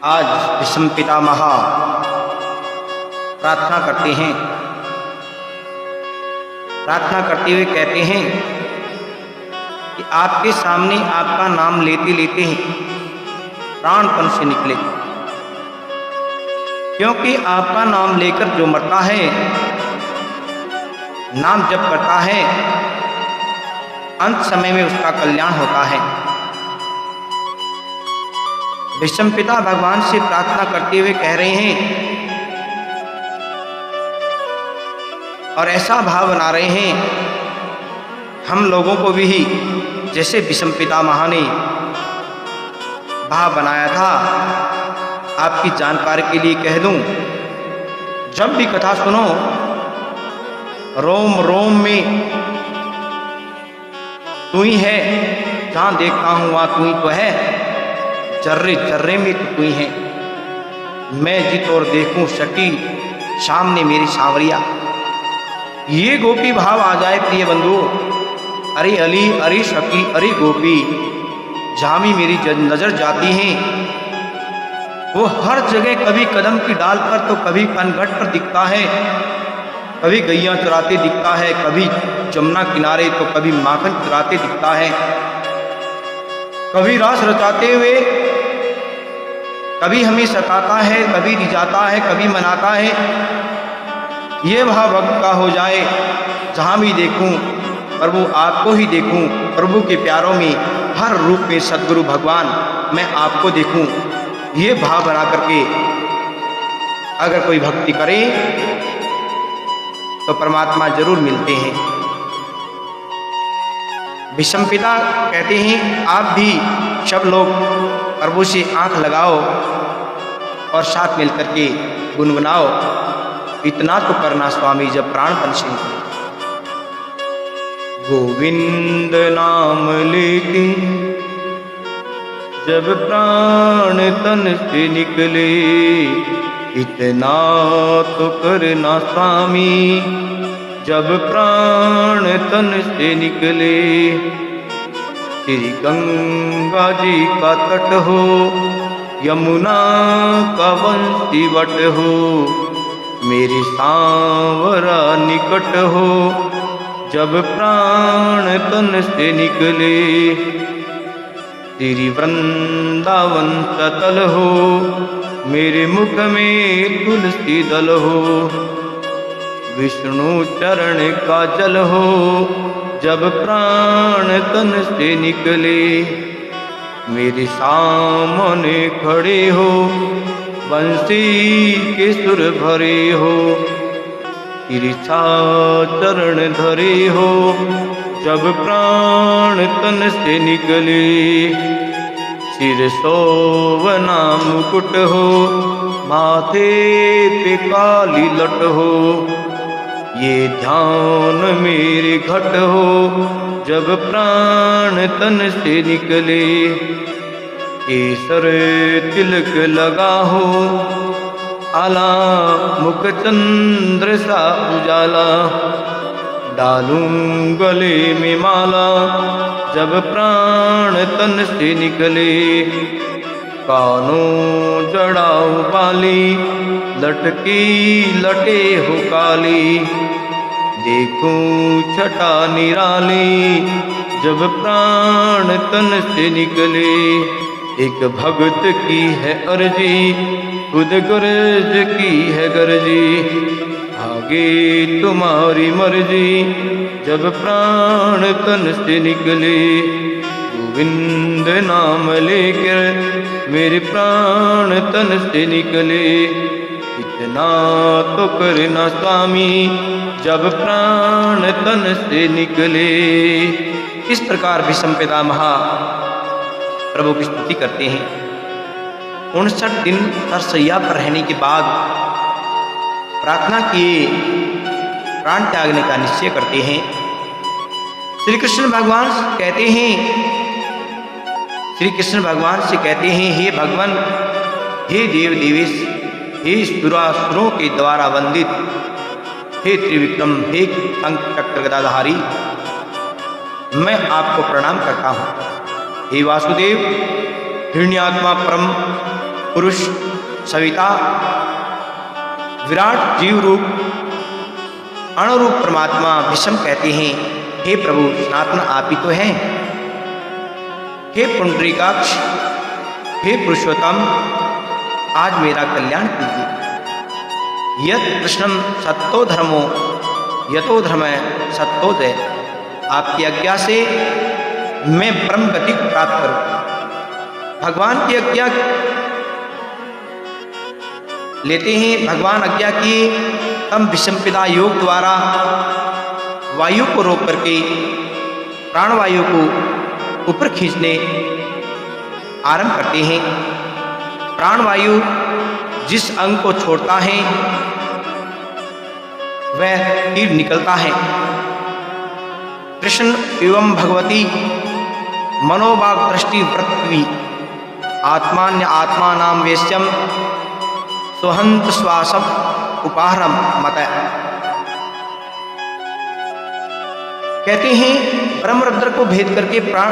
आज भीष्म पितामह प्रार्थना करते हैं। प्रार्थना करते हुए कहते हैं कि आपके सामने आपका नाम लेते लेते प्राणपन से निकले, क्योंकि आपका नाम लेकर जो मरता है, नाम जप करता है, अंत समय में उसका कल्याण होता है। भीष्म पिता भगवान से प्रार्थना करते हुए कह रहे हैं और ऐसा भाव बना रहे हैं, हम लोगों को भी जैसे भीष्म पितामह ने भाव बनाया था। आपकी जानकारी के लिए कह दूं, जब भी कथा सुनो, रोम रोम में तू ही है, जहां देखता हूं वहां तू ही तो है, जर्रे जर्रे में तो तू ही है। मैं जित और देखूं सकी, सामने मेरी सांवरिया। ये गोपी भाव आ जाए प्रिय बंधु, अरे अली अरे सखी अरे गोपी, जहां भी मेरी नजर जाती है वो हर जगह, कभी कदम की डाल पर तो कभी पनघट पर दिखता है, कभी गैया चराते दिखता है, कभी जमुना किनारे तो कभी माखन चराते दिखता है, कभी रास रचाते हुए, कभी हमें सताता है, कभी रिझाता है, कभी मनाता है। ये भाव भक्त का हो जाए, जहाँ भी देखूं प्रभु आपको ही देखूं, प्रभु के प्यारों में हर रूप में सद्गुरु भगवान मैं आपको देखूं। ये भाव बना करके अगर कोई भक्ति करे तो परमात्मा जरूर मिलते हैं। भीष्म पिता कहते हैं, आप भी सब लोग प्रभु से आंख लगाओ और साथ मिलकर के गुनगुनाओ, इतना तो करना स्वामी जब प्राणपन से निकले। गोविंद नाम लेके जब प्राण तन से निकले, इतना तो करना स्वामी जब प्राण तन से निकले। श्री गंगा जी का तट हो, यमुना का वंशी वट हो, मेरी सांवरा निकट हो, जब प्राण तन से निकले। तेरी वृंदावन सतल हो, मेरे मुख में तुलसी दल हो, विष्णु चरण का जल हो, जब प्राण तन से निकले। मेरे सामने खड़े हो, बंसी के सुर भरे हो, तिरछा चरण धरे हो, जब प्राण तन से निकले। सिर सोवना मुकुट हो, माथे पे काली लट हो, ये ध्यान मेरे घट हो, जब प्राण तन से निकले। केसर तिलक लगा हो, आला मुख चंद्र सा उजाला, डालूं गले में माला, जब प्राण तन से निकले। कानों जड़ाऊ बाली, लटकी लटे हो काली, देखूं छटा निराली, जब प्राण तन से निकले। एक भगत की है अर्जी, खुद गरज की है गरजी, आगे तुम्हारी मर्जी, जब प्राण तन से निकले। गोविंद नाम लेकर मेरे प्राण तन से निकले, इतना तो करना स्वामी जब प्राण तन से निकले। इस प्रकार भीष्म पितामह प्रभु की स्तुति करते हैं। 59 दिन सरसैया पर रहने के बाद प्रार्थना किए प्राण त्यागने का निश्चय करते हैं। श्री कृष्ण भगवान कहते हैं, श्री कृष्ण भगवान से कहते हैं, हे भगवान, हे देव देवेश, हे सुरासुरों के द्वारा वंदित, हे त्रिविक्रम, हे शंख चक्र गदाधारी, मैं आपको प्रणाम करता हूँ। हे वासुदेव, हिरण्यात्मा परम पुरुष सविता विराट जीव रूप अणुरूप परमात्मा भीष्म कहते हैं, हे प्रभु सनातन आप ही तो हैं। हे पुंडरीकाक्ष, हे पुरुषोत्तम, आज मेरा कल्याण कीजिए। यत् कृष्णम सत्तो धर्मो यतो धर्म सत्तो जय। आपकी आज्ञा से मैं परम गति प्राप्त करूं। भगवान की आज्ञा लेते हैं। भगवान आज्ञा किए, तम विषमपिता योग द्वारा वायु को रोक करके प्राणवायु को ऊपर खींचने आरंभ करते हैं। प्राणवायु जिस अंग को छोड़ता है वह तीर निकलता है। कृष्ण एवं भगवती मनोभाग दृष्टि वृत्ति आत्मान्य आत्मा नाम वेश्यम स्वहंत श्वासम उपाहरम मत। कहते हैं ब्रह्मरंध्र को भेद करके प्राण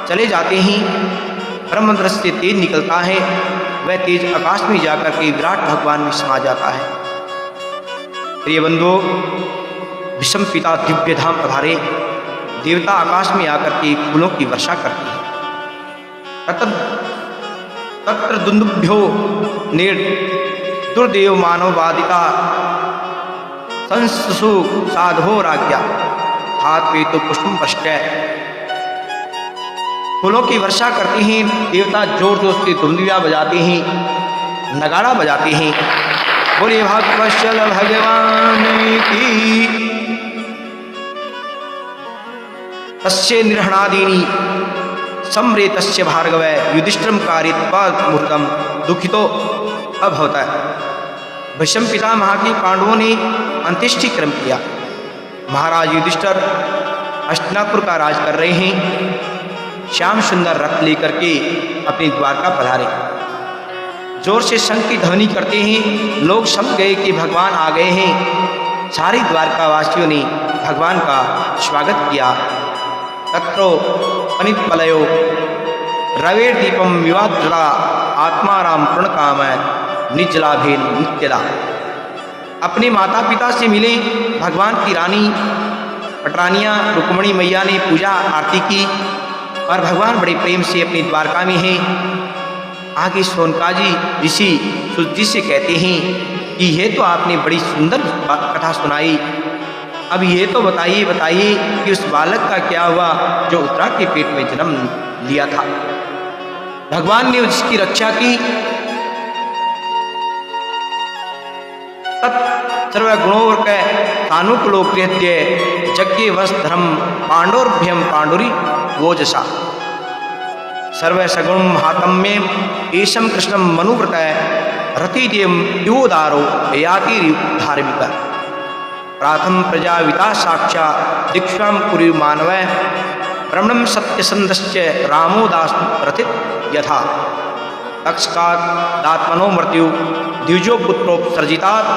चले जाते हैं। ब्रह्मरंध्र से तेज निकलता है, वह तेज आकाश में जाकर के विराट भगवान में समा जाता है। प्रिय बंधुओं, विषम पिता दिव्य धाम पधारे। देवता आकाश में आकर के फूलों की वर्षा करती है। तत्र दुंदुभ्यो नेर दुर्देव मानववादिता संसु साधो राज्ञा हाथ पे तो पुष्पम पश्चय। फूलों की वर्षा करते हैं। देवता जोर जोर से धुंधिया बजाते हैं, नगाड़ा बजाते हैं। बोले भक्तवत्सल भगवान की। तस्य निर्हणादीनि सम्रेतस्य भार्गव युधिष्ठिरं कारयित्वा मुहूर्तम दुखितो अभवत। भीष्म पितामह के पांडवों ने अंत्येष्टि कर्म किया। महाराज युधिष्ठिर हस्तिनापुर का राज कर रहे हैं। श्याम सुंदर रथ लेकर के अपनी द्वारका पधारे। जोर से शंख की ध्वनि करते हैं। लोग समझ गए कि भगवान आ गए हैं। सारी द्वारका वासियों ने भगवान का स्वागत किया। तत्रो पनित पलयो रवेर दीपम विवाद्रा आत्माराम प्रणकाम निजलाभे नित्यदा। अपने माता पिता से मिले। भगवान की रानी पटरानिया रुक्मणी मैया ने पूजा आरती की और भगवान बड़े प्रेम से अपनी द्वारका में हैं। आगे सोनकाजी ऋषि सुजी से कहते हैं कि ये तो आपने बड़ी सुंदर कथा सुनाई। अब ये तो बताइए कि उस बालक का क्या हुआ जो उत्तरा के पेट में जन्म लिया था। भगवान ने उसकी रक्षा की। सर्वगुणोर्क सानुकूलोप्रियत्य यज्ञ वस धर्म पांडोर्भ्यम पांडुरी वोजसा सर्वसगुण महात्म्य एशम कृष्णम मनुव्रत रतिदेव योदारो याति धार्मिक प्राथम प्रजाविता साक्षा दीक्षाम कुरु मानव ब्रह्मण सत्यसंधश्च रामो दास रथित यथा तक्षकात दात्मनो मृत्यु द्विजो पुत्रोपसर्जितात्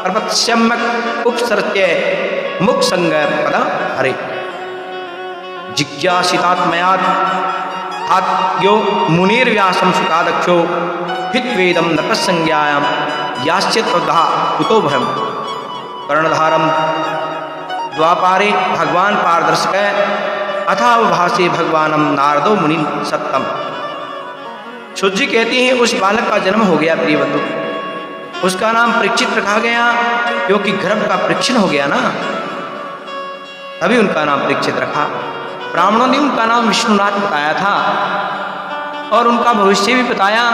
पर्वतस्यम्यक उपसर्त्य मुख संग पद हरे जिज्ञासितात्मयात् हात्यो मुनिर्व्यासं सुतादक्षो हित्वेदं नरसंज्ञायां यास्य त्वधा कुतो भयम् कर्णधारम द्वापारे भगवान पारदर्शक अथाव भाषे भगवानम नारदो मुनि सत्तम। शुद्धि कहते हैं उस बालक का जन्म हो गया। प्रिय बंधु, उसका नाम परीक्षित रखा गया क्योंकि गर्भ का परीक्षण हो गया ना, तभी उनका नाम परीक्षित रखा। ब्राह्मणों ने उनका नाम विष्णुनाथ बताया था और उनका भविष्य भी बताया।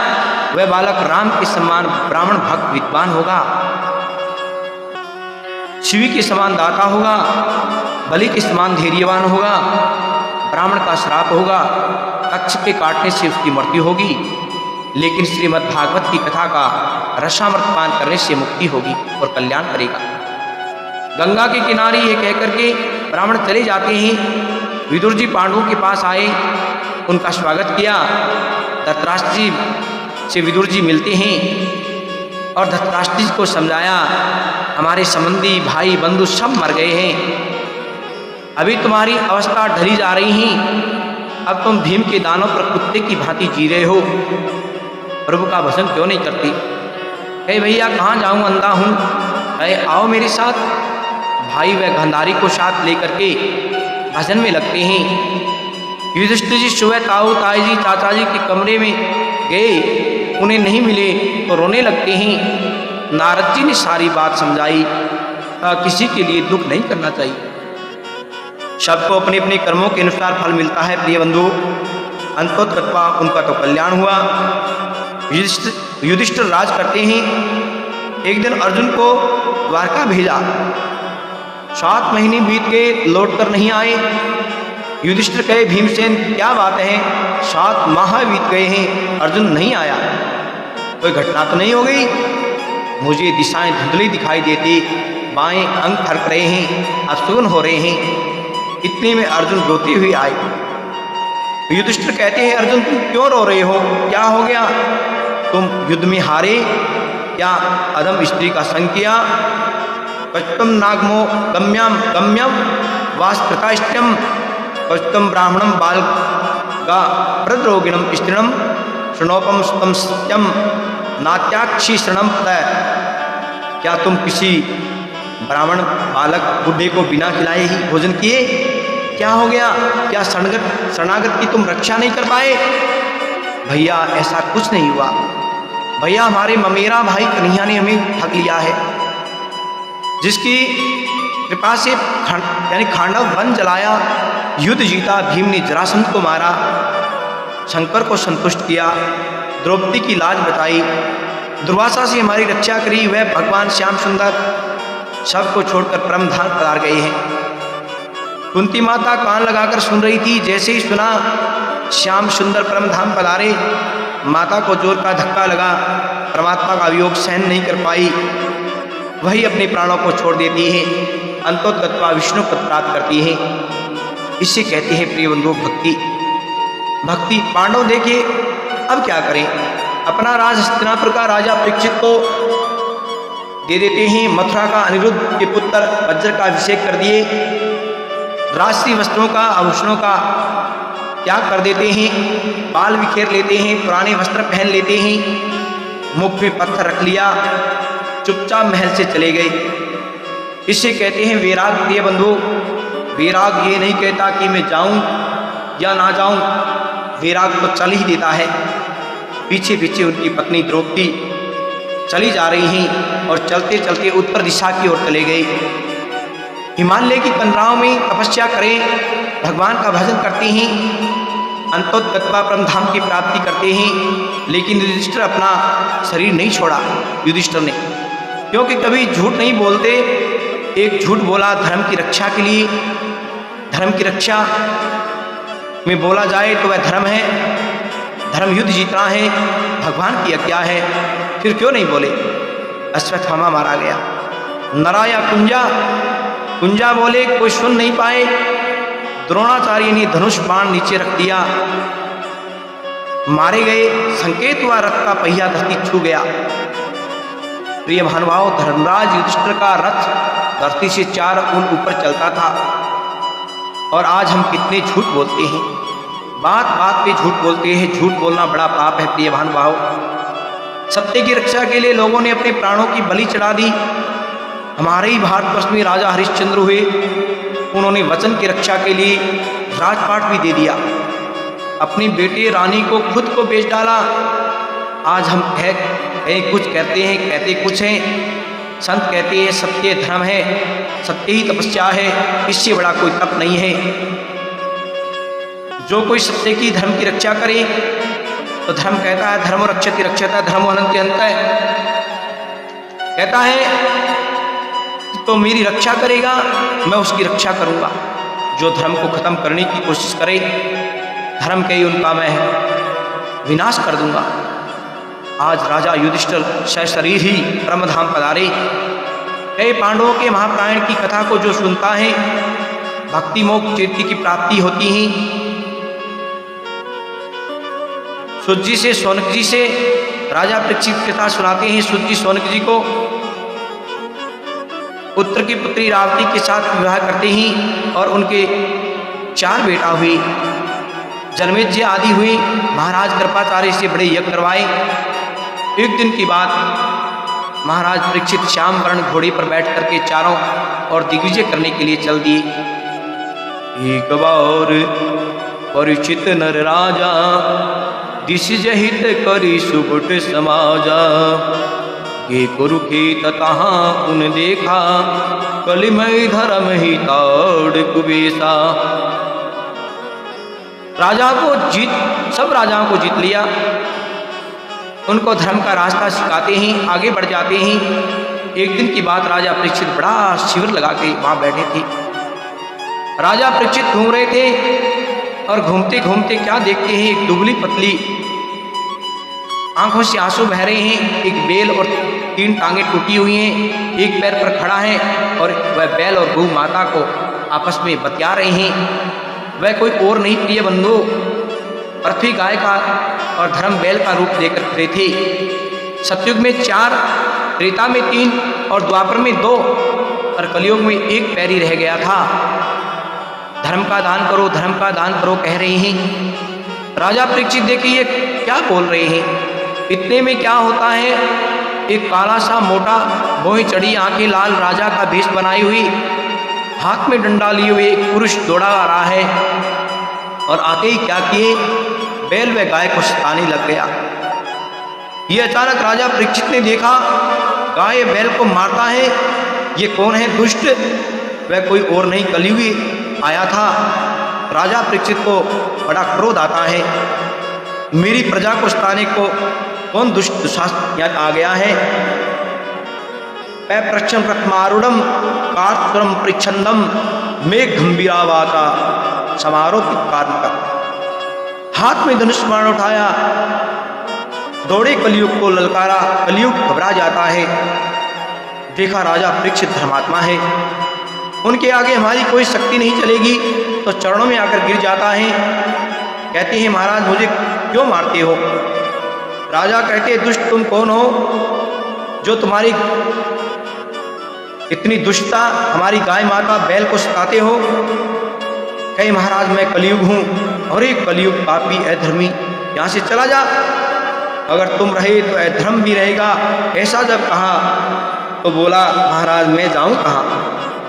वह बालक राम के समान ब्राह्मण भक्त विद्वान होगा, शिव के समान दाता होगा, बलि के समान धैर्यवान होगा। ब्राह्मण का श्राप होगा, कच्छ के काटने से उसकी मृत्यु होगी, लेकिन श्रीमद् भागवत की कथा का रसामृत पान करने से मुक्ति होगी और कल्याण करेगा। गंगा के किनारे ये कहकर के ब्राह्मण चले जाते हैं। विदुर जी पांडवों के पास आए, उनका स्वागत किया। धृतराष्ट्र जी से विदुर जी मिलते हैं और धृतराष्ट्र जी को समझाया, हमारे संबंधी भाई बंधु सब मर गए हैं, अभी तुम्हारी अवस्था ढली जा रही है, अब तुम भीम के दानों पर कुत्ते की भांति जी रहे हो। प्रभु का भजन क्यों नहीं करती? कहे भैया कहाँ जाऊँ, अंधा हूँ। कहे आओ मेरे साथ। भाई वह गांधारी को साथ लेकर के भजन में लगते हैं। युधिष्ठिर जी सुबह ताऊ ताई जी चाचा जी के कमरे में गए, उन्हें नहीं मिले तो रोने लगते हैं। नारद जी ने सारी बात समझाई, किसी के लिए दुख नहीं करना चाहिए, सबको अपने अपने कर्मों के अनुसार फल मिलता है। प्रिय बंधु, अंतोत्तवा उनका तो कल्याण हुआ। युधिष्ठिर राज करते हैं। एक दिन अर्जुन को द्वारका भेजा, 7 महीने बीत गए, लौट कर नहीं आए। युधिष्ठिर कहे भीमसेन क्या बात है, 7 माह बीत गए हैं, अर्जुन नहीं आया, कोई घटना तो नहीं हो गई? मुझे दिशाएं धुंधली दिखाई देती, बाएं अंग थरक रहे हैं, अशुभ हो रहे हैं। इतने में अर्जुन रोते हुए आए। युधिष्ठिर कहते हैं अर्जुन तुम क्यों रो रहे हो, क्या हो गया? तुम युद्ध में हारे, क्या अधम स्त्री का संग किया? कष्टम नागमो गम्यम गम्यम वास्त्रकाष्टम कष्टम ब्राह्मणम बालका प्रद्रोगिणम स्त्रीणम शृणोपम स्तम सत्यम नात्याक्षी शरणम तय। क्या तुम किसी ब्राह्मण बालक बुढ़े को बिना खिलाए ही भोजन किए? क्या हो गया? क्या शरणागत की तुम रक्षा नहीं कर पाए? भैया ऐसा कुछ नहीं हुआ, भैया हमारे ममेरा भाई कन्हैया ने हमें ठग लिया है, जिसकी कृपा से यानी खांडव वन जलाया, युद्ध जीता, भीम ने जरासंध को मारा, शंकर को संतुष्ट किया, द्रौपदी की लाज बचाई, दुर्वासा से हमारी रक्षा करी, वह भगवान श्याम सुंदर सबको छोड़कर परम धाम पधार गए हैं। कुंती माता कान लगाकर सुन रही थी, जैसे ही सुना श्याम सुंदर परम धाम पधारे, माता को जोर का धक्का लगा, परमात्मा का वियोग सहन नहीं कर पाई, वही अपने प्राणों को छोड़ देती है, अंतोत्तवा विष्णु पद प्राप्त करती है। इसे कहते हैं प्रिय बंधु भक्ति। भक्ति पांडव देखिए अब क्या करें, अपना राज हस्तिनापुर का राजा परीक्षित को दे देते हैं, मथुरा का अनिरुद्ध के पुत्र वज्र का अभिषेक कर दिए, राष्ट्रीय वस्त्रों का आभूषणों का त्याग कर देते हैं, बाल बिखेर लेते हैं, पुराने वस्त्र पहन लेते हैं, मुख में पत्थर रख लिया, चुपचाप महल से चले गए। इसे कहते हैं वैराग। प्रिय बंधु, वैराग ये नहीं कहता कि मैं जाऊं या ना जाऊं, वैराग तो चल ही देता है। पीछे पीछे उनकी पत्नी द्रौपदी चली जा रही हैं और चलते चलते उत्तर दिशा की ओर चले गए। हिमालय की कंदराओं में तपस्या करें, भगवान का भजन करते हैं, अंतोत्तवा परम धाम की प्राप्ति करते हैं। लेकिन युधिष्ठिर अपना शरीर नहीं छोड़ा, युधिष्ठिर ने, क्योंकि कभी झूठ नहीं बोलते। एक झूठ बोला धर्म की रक्षा के लिए, धर्म की रक्षा में बोला जाए तो वह धर्म है, धर्म युद्ध जीतना है, भगवान की आज्ञा है, फिर क्यों नहीं बोले? अश्वत्थामा मारा गया, नराया कुंजा, कुंजा बोले, कोई सुन नहीं पाए। द्रोणाचार्य ने धनुष बाण नीचे रख दिया, मारे गए, संकेत हुआ रथ का पहिया धरती छू गया। प्रिय भानुभाव, धर्मराज युधिष्ठिर का रथ धरती से 4 अंगुल ऊपर चलता था, और आज हम कितने झूठ बोलते हैं, बात बात पे झूठ बोलते हैं। झूठ बोलना बड़ा पाप है। प्रिय भानुभाव, सत्य की रक्षा के लिए लोगों ने अपने प्राणों की बलि चढ़ा दी। हमारे ही भारतवर्ष में राजा हरिश्चंद्र हुए, उन्होंने वचन की रक्षा के लिए राजपाट भी दे दिया, अपनी बेटे रानी को खुद को बेच डाला। आज हम कुछ कहते हैं, कहते कुछ हैं। संत कहते हैं सत्य धर्म है, सत्य ही तपस्या है, इससे बड़ा कोई तप नहीं है। जो कोई सत्य की धर्म की रक्षा करे तो धर्म कहता है धर्म रक्षति रक्षता धर्म अनंत अंत है, कहता है तो मेरी रक्षा करेगा, मैं उसकी रक्षा करूंगा। जो धर्म को खत्म करने की कोशिश करे, धर्म के ही उनका मैं विनाश कर दूंगा। आज राजा युधिष्ठिर सशरीर ही परमधाम पधारे। कई पांडवों के महाप्रायण की कथा को जो सुनता है, भक्ति मोक्ष कीर्ति की प्राप्ति होती है। सूत जी से शौनक जी से राजा परीक्षित कथा सुनाते हैं। सूत जी शौनक जी को पुत्र की पुत्री रावती के साथ विवाह करते ही और उनके 4 बेटा हुए, जन्मेजय आदि हुई। महाराज कृपाचार्य से बड़े यज्ञ करवाए, एक दिन की बात, महाराज परीक्षित श्याम वर्ण घोड़े पर बैठ करके चारों और दिग्विजय करने के लिए चल दिए। एक बार परीक्षित नर राजा, दिश जहित करी सुबुट समाजा। ये कुरुखेत तहाँ उन देखा, कलिमय धर्म ही ताड़ कुबेसा। राजा को सब राजाओं को जीत लिया, उनको धर्म का रास्ता सिखाते ही आगे बढ़ जाते ही। एक दिन की बात, राजा परीक्षित बड़ा शिविर लगा के वहां बैठे थे। राजा परीक्षित घूम रहे थे और घूमते घूमते क्या देखते हैं, एक दुबली पतली, आंखों से आंसू बह रहे हैं, एक बैल और 3 टांगे टूटी हुई हैं, एक पैर पर खड़ा है और वह बैल और गौ माता को आपस में बतिया रहे हैं। वह कोई और नहीं प्रिय बंधु, पृथ्वी गाय का और धर्म बैल का रूप लेकर खड़े थे। सतयुग में 4, त्रेता में 3 और द्वापर में 2 और कलयुग में 1 पैर ही रह गया था। धर्म का दान करो, धर्म का दान करो कह रहे हैं। राजा परीक्षित देखिए ये क्या बोल रहे हैं। इतने में क्या होता है, एक काला सा मोटा, बोई चढ़ी, आंखें लाल, राजा का भेष बनाई हुई, हाथ में डंडा लिए हुए एक पुरुष दौड़ा आ रहा है। और आते ही क्या किए, बैल व गाय को सताने लग गया। ये अचानक राजा परीक्षित ने देखा, गाय बैल को मारता है, ये कौन है दुष्ट? वह कोई और नहीं, कलयुगी आया था। राजा परीक्षित को बड़ा क्रोध आता है, मेरी प्रजा को सताने को कौन दुष्ट दुशासन आ गया है। पैप्रक्षम प्रथमारूढ़म कार्तुरम परिच्छन्दम मेघ गंभीरावाता समारोपित कारण का। हाथ में धनुष बाण उठाया, दौड़े कलयुग को ललकारा। कलयुग घबरा जाता है, देखा राजा परीक्षित धर्मात्मा है, उनके आगे हमारी कोई शक्ति नहीं चलेगी, तो चरणों में आकर गिर जाता है। कहते हैं महाराज मुझे क्यों मारते हो? राजा कहते दुष्ट तुम कौन हो जो तुम्हारी इतनी दुष्टता, हमारी गाय माता बैल को सताते हो? कहे महाराज मैं कलयुग हूँ, और एक कलयुग पापी अधर्मी, यहाँ से चला जा, अगर तुम रहे तो अधर्म भी रहेगा। ऐसा जब कहा तो बोला महाराज मैं जाऊँ कहाँ,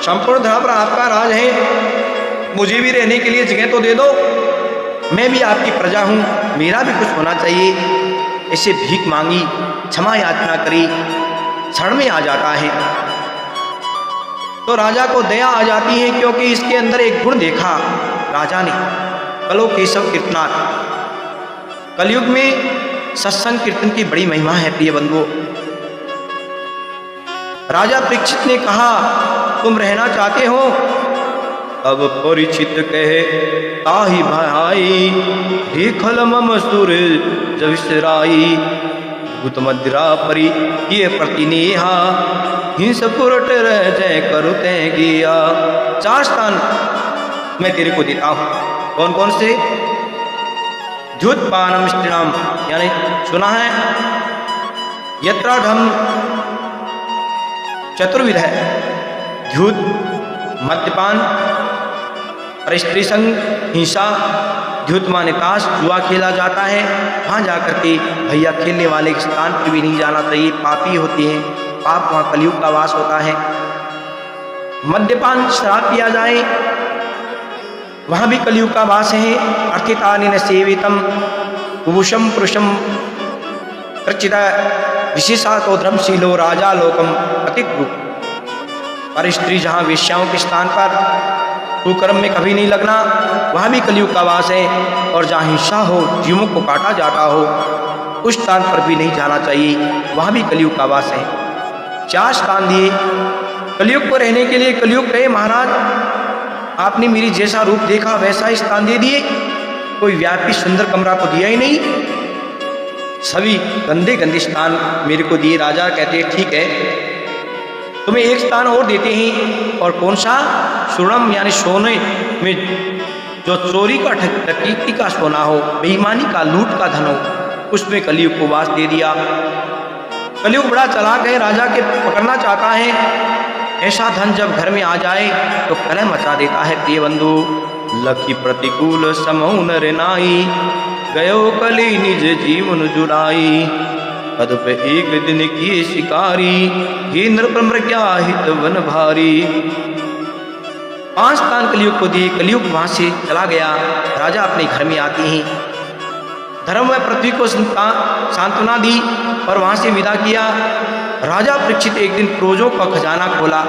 संपूर्ण धर्म पर आपका राज है, मुझे भी रहने के लिए जगह तो दे दो, मैं भी आपकी प्रजा हूँ, मेरा भी कुछ होना चाहिए। ऐसे भीख मांगी, क्षमा याचना करी, क्षण में आ जाता है। तो राजा को दया आ जाती है, क्योंकि इसके अंदर एक गुण देखा राजा ने, कलो केशव कीर्तनाथ। कलयुग में सत्संग कीर्तन की बड़ी महिमा है प्रिय बंधुओं। राजा परीक्षित ने कहा तुम रहना चाहते हो? अब परीक्षित कहे ताहि भाई, देखल मम सुर जविसराई, भूत मदिरा परी ये प्रतिनेहा, हिंस पुरट रह जय करो तै गिया। 4 स्थान मैं तेरे को देता हूँ। कौन कौन से? द्युतपानम स्त्रीणाम, यानी सुना है यत्राधम चतुर्विध है, द्युत, मद्यपान, और स्त्री संग, हिंसा। द्युत माने ताश, जुआ खेला जाता है, वहाँ जाकर के भैया खेलने वाले के स्थान पर भी नहीं जाना चाहिए, पापी होते हैं, पाप वहाँ कलयुग का वास होता है। मद्यपान, शराब पिया जाए, वहाँ भी कलयुग का वास है। अर्थितानि न सेवितम कुबुषम पुरुषम प्रचिता विशेषातो धर्मशीलो राजा लोकम अतिक्रु। पर स्त्री जहाँ वेश्याओं के स्थान पर कुकर्म में कभी नहीं लगना, वहाँ भी कलयुग का वास है। और जहाँ हिंसा हो, जीवों को काटा जाता हो, उस स्थान पर भी नहीं जाना चाहिए, वहाँ भी कलयुग का वास है। 4 स्थान दिए कलयुग को रहने के लिए। कलयुग कहे महाराज आपने मेरी जैसा रूप देखा वैसा ही स्थान दे दिए, कोई व्यापी सुंदर कमरा तो दिया ही नहीं, सभी गंदे गंदे स्थान मेरे को दिए। राजा कहते ठीक है, तुम्हें एक स्थान और देते हैं। और कौन सा? सुवर्णम, यानी सोने में जो चोरी का, डकैती का सोना हो, बेईमानी का, लूट का धन हो, उसमें कलयुग को वास दे दिया। कलयुग बड़ा चालाक है, राजा के पकड़ना चाहता है। ऐसा धन जब घर में आ जाए तो कलह मचा देता है प्रिय बंधु। लखी प्रतिकूल समौ नर नाई, गयो कली निज जीवन जुड़ाई। तदुप एक दिन किए शिकारी, हे नृपम्र क्या हित वन भारी। 5 काल कलयुग को दिए, कलयुग वहां से चला गया। राजा अपने घर में आते हैं, धर्म व पृथ्वी को सांत्वना दी और वहां से विदा किया। राजा परीक्षित एक दिन क्रोजों का खजाना खोला,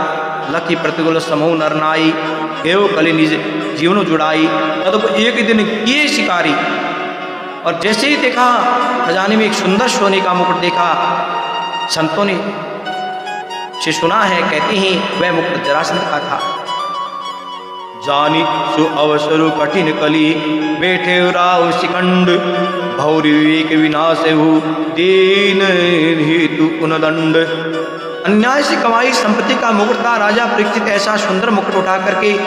लखी प्रतिकूल समूह नर नाई, केव कली निज जीवन जुड़ाई, तब एक दिन किए शिकारी। और जैसे ही देखा खजाने में एक सुंदर सोने का मुकुट देखा, संतों ने से सुना है, कहते हैं वह मुकुट जरासंध का था। जानी सु अवसरु कठिन कली, बैठे राव शिखंड, भौरी विवेक विनाश हु, दीन हेतु पुनदंड। अन्याय से कमाई संपत्ति का मुकुट था। राजा परीक्षित ऐसा सुंदर मुकुट उठा करके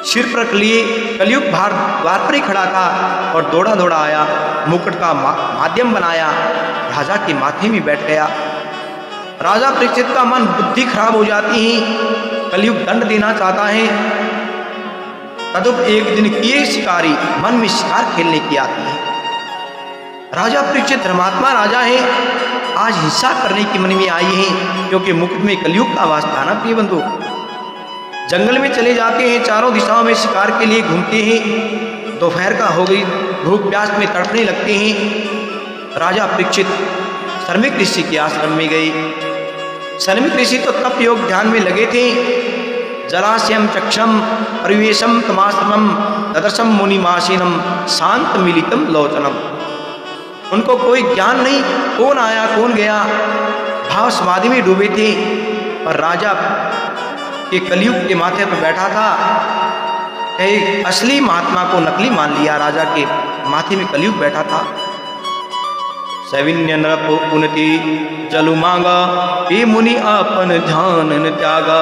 सिर पर लिए कलयुग द्वार पर ही खड़ा था और दौड़ा दौड़ा आया, मुकुट का माध्यम बनाया, राजा के माथे में बैठ गया। राजा परीक्षित का मन बुद्धि खराब हो जाती है, कलयुग दंड देना चाहता है। तदुप एक दिन किए शिकारी, मन में शिकार खेलने की आती है। राजा परीक्षित धर्मात्मा राजा है, आज हिंसा करने की मन में आई है, क्योंकि मुकुट में कलयुग का वास था ना प्रिय बंधु। जंगल में चले जाते हैं, चारों दिशाओं में शिकार के लिए घूमते हैं। दोपहर का हो गई, भूख प्यास में तड़पने लगते हैं। राजा परीक्षित शर्मिक ऋषि के आश्रम में गए। शर्मिक ऋषि तो तप योग ध्यान में लगे थे। जलाशयम चक्षम परिवेशम तमाश्रमम तदर्शम मुनिमासीनम शांत मिलितम लोचनम। उनको कोई ज्ञान नहीं, कौन आया कौन गया, भाव समाधि में डूबे थे। और राजा के कलयुग के माथे पर बैठा था, एक असली महात्मा को नकली मान लिया। राजा के माथे में कलयुग बैठा था। सविन्य नृप उन्नति जलु मांगा, ये मुनि आपन ध्यान न त्यागा।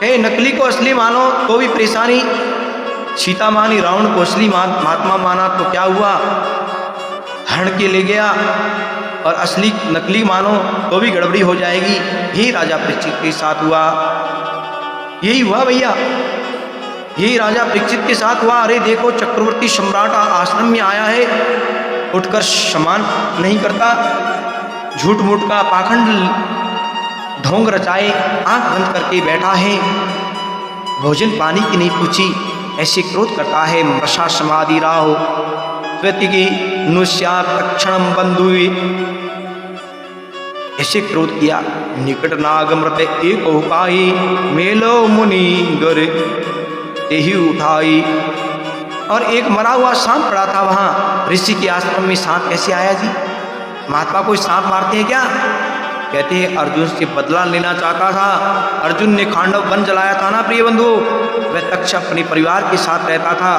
कहे नकली को असली मानो तो भी परेशानी। सीता मानी रावण को असली महात्मा माना तो क्या हुआ, हरण के ले गया। और असली नकली मानो तो भी गड़बड़ी हो जाएगी। यही राजा परीक्षित के साथ हुआ, यही हुआ भैया, यही राजा परीक्षित के साथ हुआ। अरे देखो चक्रवर्ती सम्राट आश्रम में आया है, उठकर सम्मान नहीं करता, झूठ मूठ का पाखंड ढोंग रचाए, आंख बंद करके बैठा है, भोजन पानी की नहीं पूछी, ऐसे क्रोध करता है। मृषा समाधि राहो स्वतिकी नुष्या तक्षणम बंधु, ऐसे क्रोध किया। निकट नागमृत एक उपाई, मेलो मुनि गर यही उठाई। और एक मरा हुआ सांप पड़ा था वहां ऋषि के आश्रम में। सांप कैसे आया जी, महात्मा कोई सांप मारते हैं क्या? कहते हैं अर्जुन से बदला लेना चाहता था। अर्जुन ने खांडव वन जलाया था ना प्रिय बंधु, वह तक्ष अपने परिवार के साथ रहता था,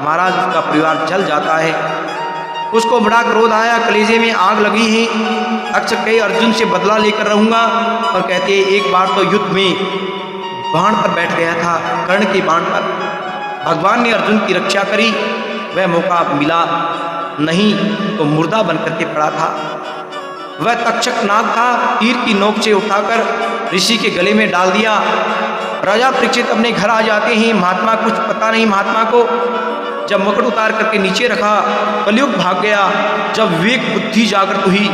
महाराज उसका परिवार जल जाता है। उसको बड़ा क्रोध आया, कलेजे में आग लगी है। तक्ष कहे अर्जुन से बदला लेकर रहूंगा। और कहते हैं एक बार तो युद्ध में बाण पर बैठ गया था, कर्ण के बाण पर, भगवान ने अर्जुन की रक्षा करी, वह मौका मिला नहीं तो मुर्दा बनकर के पड़ा था। वह तक्षक नाग था, तीर की नोक से उठाकर ऋषि के गले में डाल दिया। राजा परीक्षित अपने घर आ जाते हैं, महात्मा कुछ पता नहीं महात्मा को। जब मुकुट उतार करके नीचे रखा, कलयुग भाग गया। जब विवेक बुद्धि जागृत हुई,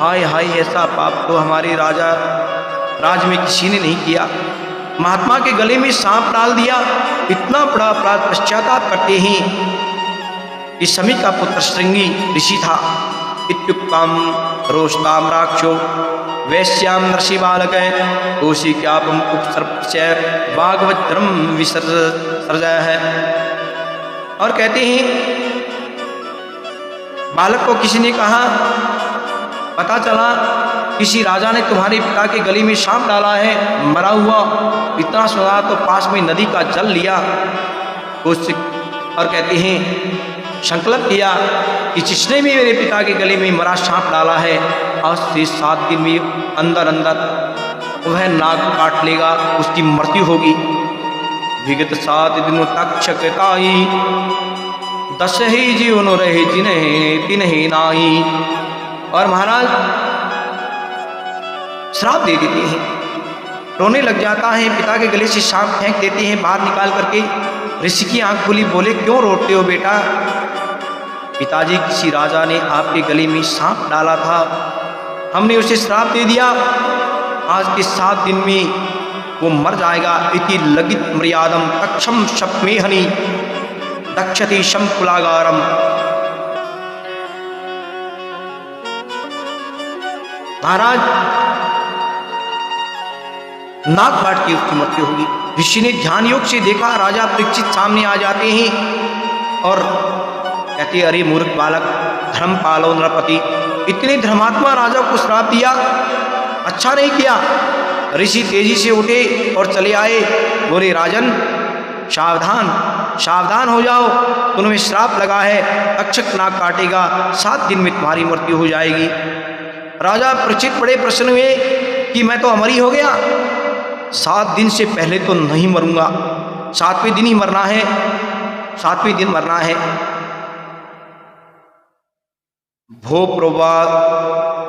हाय हाय ऐसा पाप तो हमारे राज में किसी ने नहीं किया, महात्मा के गले में सांप डाल दिया, इतना बड़ा अपराध। पश्चाताप करते हैं कि शमी का पुत्र श्रृंगी ऋषि था। इत्युक्ताम रोषताम राक्षो वैश्याम नृषि बालक कौशिक्यापम उपसर्प्य वाग्वज्रम विसर्ज है। और कहते हैं बालक को किसी ने कहा, पता चला किसी राजा ने तुम्हारे पिता के गले में सांप डाला है, मरा हुआ। इतना सुना तो पास में नदी का जल लिया कौशिक, और कहते हैं संकल्प किया कि जिसने भी मेरे पिता के गले में मरा सांप डाला है, आज से 7 दिन में अंदर अंदर वह नाग काट लेगा, उसकी मृत्यु होगी। विगत 7 दिनों तक क्षकताई, 10 ही जीवन रहे जिन्हें तिन्हें नाई। और महाराज श्राप दे देते हैं, रोने लग जाता है, पिता के गले से सांप फेंक देते हैं बाहर निकाल करके। ऋषि की आंख खुली, बोले क्यों रोते हो बेटा? पिताजी किसी राजा ने आपके गले में सांप डाला था, हमने उसे श्राप दे दिया, आज के 7 दिन में वो मर जाएगा। इति लगित मर्यादम तक्षम शप्मेहनि दक्षति शंकुलागारम। महाराज नाक काट के उसकी मृत्यु होगी। ऋषि ने ध्यान योग से देखा, राजा परीक्षित सामने आ जाते हैं और कहते, अरे मूर्ख बालक, धर्म पालो नृपति, इतने धर्मात्मा राजा को श्राप दिया, अच्छा नहीं किया। ऋषि तेजी से उठे और चले आए, बोले राजन सावधान सावधान हो जाओ, तुम्हें श्राप लगा है, तक्षक नाक काटेगा, 7 दिन में तुम्हारी मृत्यु हो जाएगी। राजा परीक्षित बड़े प्रसन्न हुए कि मैं तो अमर ही हो गया, 7 दिन से पहले तो नहीं मरूंगा, 7वें दिन ही मरना है, 7वें दिन मरना है। भो प्रवाद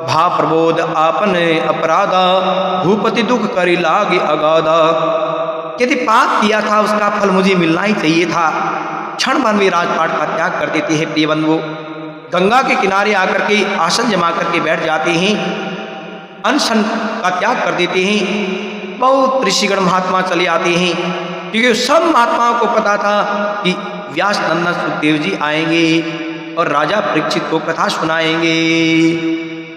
भा प्रबोध आपन अपराधा, भूपति दुख करी लागे अगाधा। यदि पाप किया था उसका फल मुझे मिलना ही चाहिए था। क्षण भर में राजपाट का त्याग कर देते हैं प्रिय बंधुओं, गंगा के किनारे आकर के आसन जमा करके बैठ जाते हैं, अनशन का त्याग कर देते हैं। बहुत ऋषिगण महात्मा चले आते हैं, क्योंकि सब महात्माओं को पता था कि व्यास नंदन सुखदेव जी आएंगे और राजा परीक्षित को कथा सुनाएंगे।